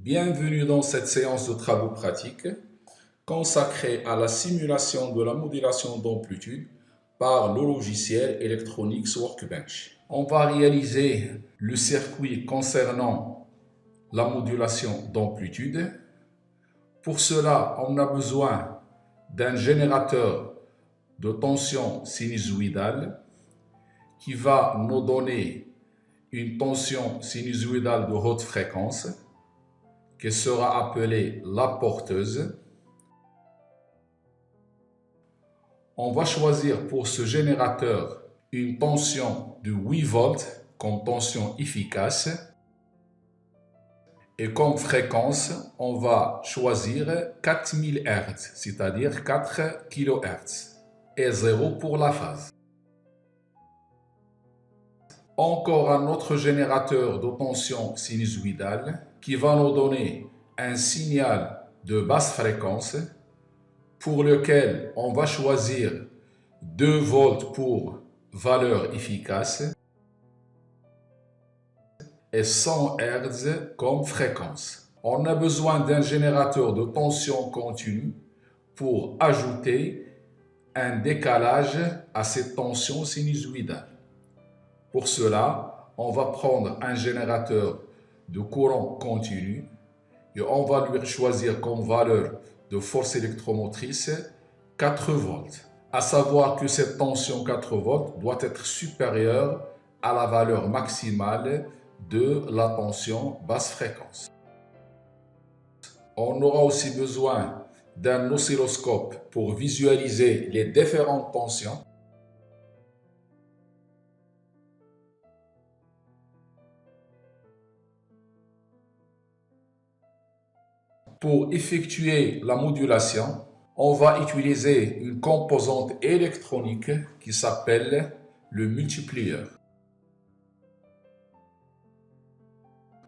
Bienvenue dans cette séance de travaux pratiques consacrée à la simulation de la modulation d'amplitude par le logiciel Electronics Workbench. On va réaliser le circuit concernant la modulation d'amplitude. Pour cela, on a besoin d'un générateur de tension sinusoïdale qui va nous donner une tension sinusoïdale de haute fréquence qui sera appelée la porteuse. On va choisir pour ce générateur une tension de 8 volts comme tension efficace. Et comme fréquence, on va choisir 4000 Hz, c'est-à-dire 4 kHz, et 0 pour la phase. Encore un autre générateur de tension sinusoïdale qui va nous donner un signal de basse fréquence pour lequel on va choisir 2 volts pour valeur efficace et 100 Hz comme fréquence. On a besoin d'un générateur de tension continue pour ajouter un décalage à cette tension sinusoïdale. Pour cela, on va prendre un générateur de courant continu et on va lui choisir comme valeur de force électromotrice 4 volts. À savoir que cette tension 4 volts doit être supérieure à la valeur maximale de la tension basse fréquence. On aura aussi besoin d'un oscilloscope pour visualiser les différentes tensions. Pour effectuer la modulation, on va utiliser une composante électronique qui s'appelle le multiplieur.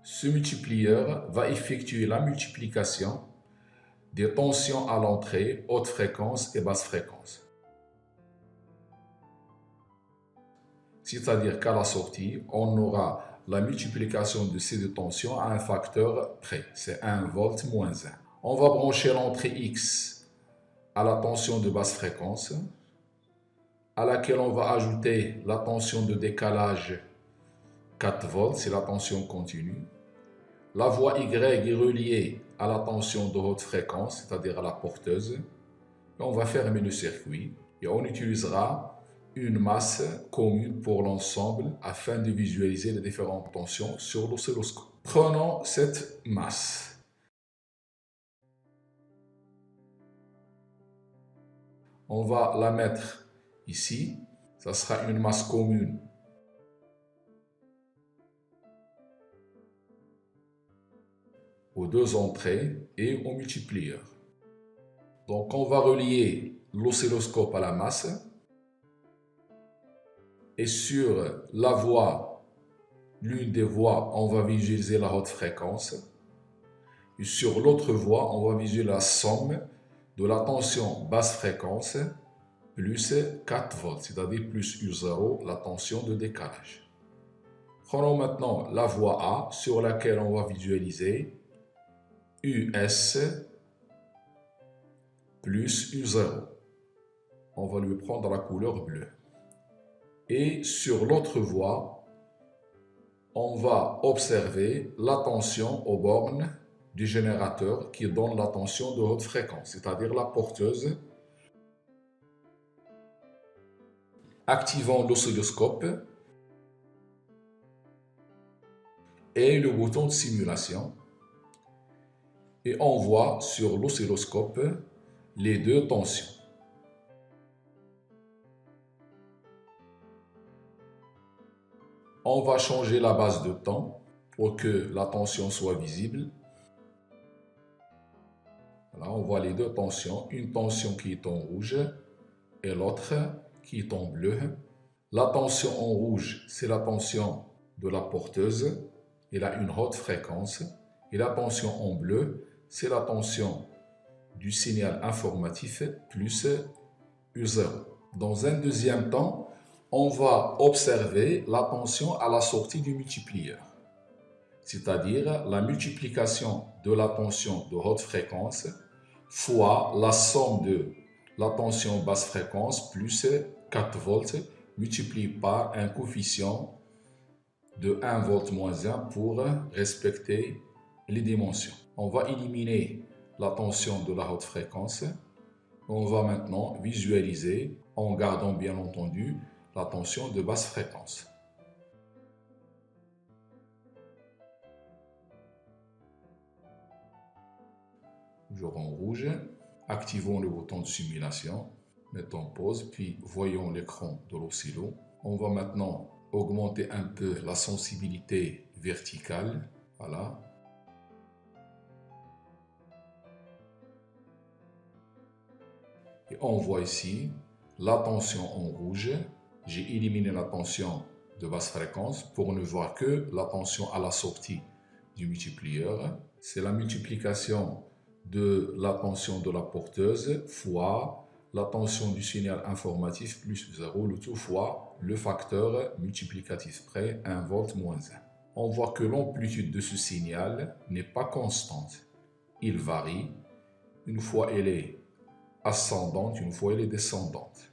Ce multiplieur va effectuer la multiplication des tensions à l'entrée, haute fréquence et basse fréquence. C'est-à-dire qu'à la sortie, on aura la multiplication de ces deux tensions à un facteur près, c'est 1 volt moins 1. On va brancher l'entrée X à la tension de basse fréquence, à laquelle on va ajouter la tension de décalage 4 volts, c'est la tension continue. La voie Y est reliée à la tension de haute fréquence, c'est-à-dire à la porteuse. Et on va fermer le circuit et on utilisera une masse commune pour l'ensemble afin de visualiser les différentes tensions sur l'oscilloscope. Prenons cette masse. On va la mettre ici. Ça sera une masse commune aux deux entrées et au multiplieur. Donc on va relier l'oscilloscope à la masse. Et sur la voie, l'une des voies, on va visualiser la haute fréquence. Et sur l'autre voie, on va visualiser la somme de la tension basse fréquence plus 4 volts, c'est-à-dire plus U0, la tension de décalage. Prenons maintenant la voie A sur laquelle on va visualiser US plus U0. On va lui prendre la couleur bleue. Et sur l'autre voie, on va observer la tension aux bornes du générateur qui donne la tension de haute fréquence, c'est-à-dire la porteuse. Activons l'oscilloscope et le bouton de simulation. Et on voit sur l'oscilloscope les deux tensions. On va changer la base de temps pour que la tension soit visible. Là, on voit les deux tensions, une tension qui est en rouge et l'autre qui est en bleu. La tension en rouge, c'est la tension de la porteuse. Elle a une haute fréquence. Et la tension en bleu, c'est la tension du signal informatif plus U0. Dans un deuxième temps, on va observer la tension à la sortie du multiplieur. c'est-à-dire la multiplication de la tension de haute fréquence fois la somme de la tension basse fréquence plus 4 volts multiplié par un coefficient de 1 volt moins 1 pour respecter les dimensions. On va éliminer la tension de la haute fréquence. On va maintenant visualiser, en gardant bien entendu la tension de basse fréquence. Je rends rouge. Activons le bouton de simulation. Mettons en pause, puis voyons l'écran de l'oscillo. On va maintenant augmenter un peu la sensibilité verticale. Voilà. Et on voit ici la tension en rouge. J'ai éliminé la tension de basse fréquence pour ne voir que la tension à la sortie du multiplieur. C'est la multiplication de la tension de la porteuse fois la tension du signal informatif plus 0, le tout fois le facteur multiplicatif près 1 volt moins 1. On voit que l'amplitude de ce signal n'est pas constante. Il varie. Une fois elle est ascendante, une fois elle est descendante.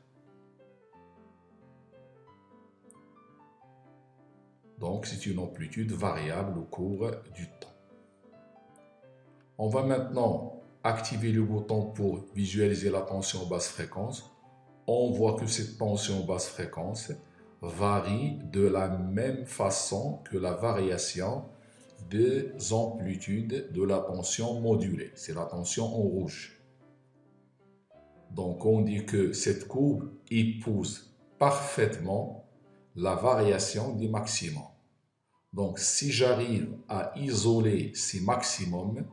Donc c'est une amplitude variable au cours du temps. On va maintenant activer le bouton pour visualiser la tension basse fréquence. On voit que cette tension basse fréquence varie de la même façon que la variation des amplitudes de la tension modulée. C'est la tension en rouge. Donc on dit que cette courbe épouse parfaitement la variation des maximums. Donc si j'arrive à isoler ces maximums,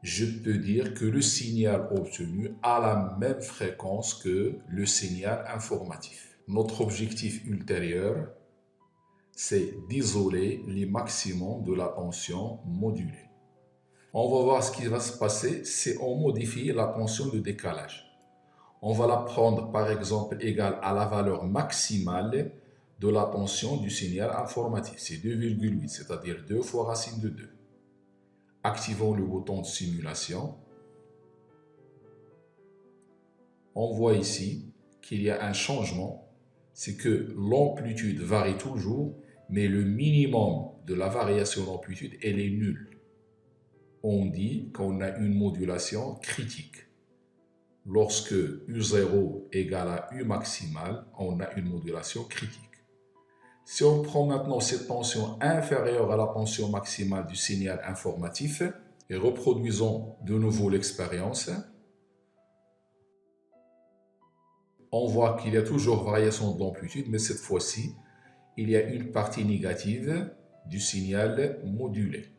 je peux dire que le signal obtenu a la même fréquence que le signal informatif. Notre objectif ultérieur, c'est d'isoler les maximums de la tension modulée. On va voir ce qui va se passer si on modifie la tension de décalage. On va la prendre par exemple égale à la valeur maximale de la tension du signal informatif. C'est 2,8, c'est-à-dire 2 fois racine de 2. Activons le bouton de simulation. On voit ici qu'il y a un changement, c'est que l'amplitude varie toujours, mais le minimum de la variation d'amplitude, elle est nulle. On dit qu'on a une modulation critique. Lorsque U0 égale à U maximal, on a une modulation critique. Si on prend maintenant cette tension inférieure à la tension maximale du signal informatif et reproduisons de nouveau l'expérience, on voit qu'il y a toujours variation de l'amplitude, mais cette fois-ci, il y a une partie négative du signal modulé.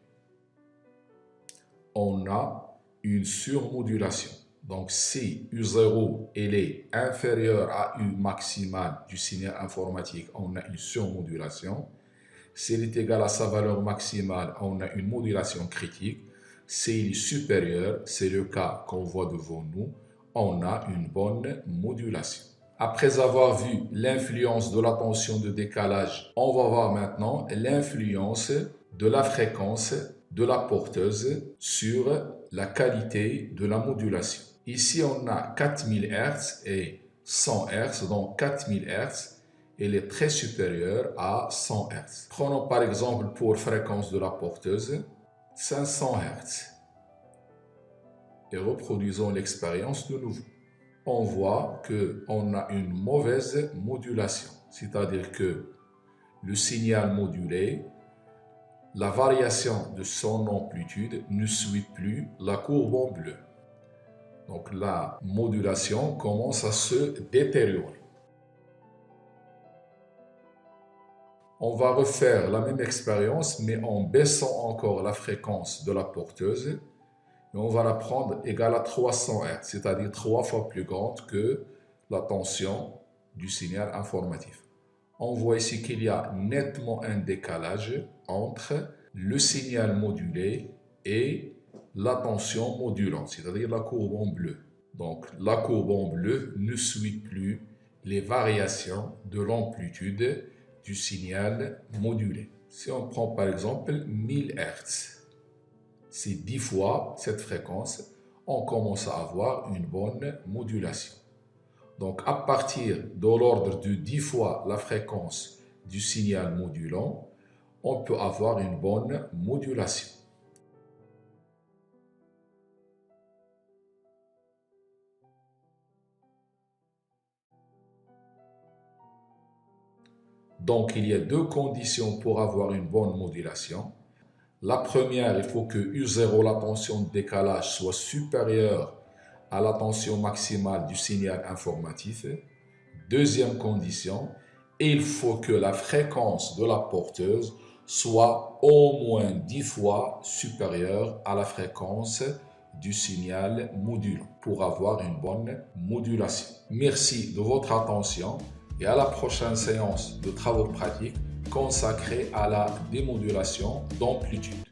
On a une surmodulation. Donc si U0 elle est inférieure à U maximal du signal informatique, on a une surmodulation. Si elle est égale à sa valeur maximale, on a une modulation critique. Si elle est supérieure, c'est le cas qu'on voit devant nous, on a une bonne modulation. Après avoir vu l'influence de la tension de décalage, on va voir maintenant l'influence de la fréquence de la porteuse sur la qualité de la modulation. Ici, on a 4000 Hz et 100 Hz, donc 4000 Hz, elle est très supérieure à 100 Hz. Prenons par exemple pour fréquence de la porteuse 500 Hz et reproduisons l'expérience de nouveau. On voit qu'on a une mauvaise modulation, c'est-à-dire que le signal modulé, la variation de son amplitude ne suit plus la courbe en bleu. Donc la modulation commence à se détériorer. On va refaire la même expérience, mais en baissant encore la fréquence de la porteuse. Et on va la prendre égale à 300 Hz, c'est-à-dire 3 fois plus grande que la tension du signal informatif. On voit ici qu'il y a nettement un décalage entre le signal modulé et la tension modulante, c'est-à-dire la courbe en bleu. Donc la courbe en bleu ne suit plus les variations de l'amplitude du signal modulé. Si on prend par exemple 1000 Hz, c'est 10 fois cette fréquence, on commence à avoir une bonne modulation. Donc à partir de l'ordre de 10 fois la fréquence du signal modulant, on peut avoir une bonne modulation. Donc il y a deux conditions pour avoir une bonne modulation. La première, il faut que U0, la tension de décalage, soit supérieure à la tension maximale du signal informatif. Deuxième condition, il faut que la fréquence de la porteuse soit au moins 10 fois supérieure à la fréquence du signal modulant pour avoir une bonne modulation. Merci de votre attention et à la prochaine séance de travaux pratiques consacrée à la démodulation d'amplitude.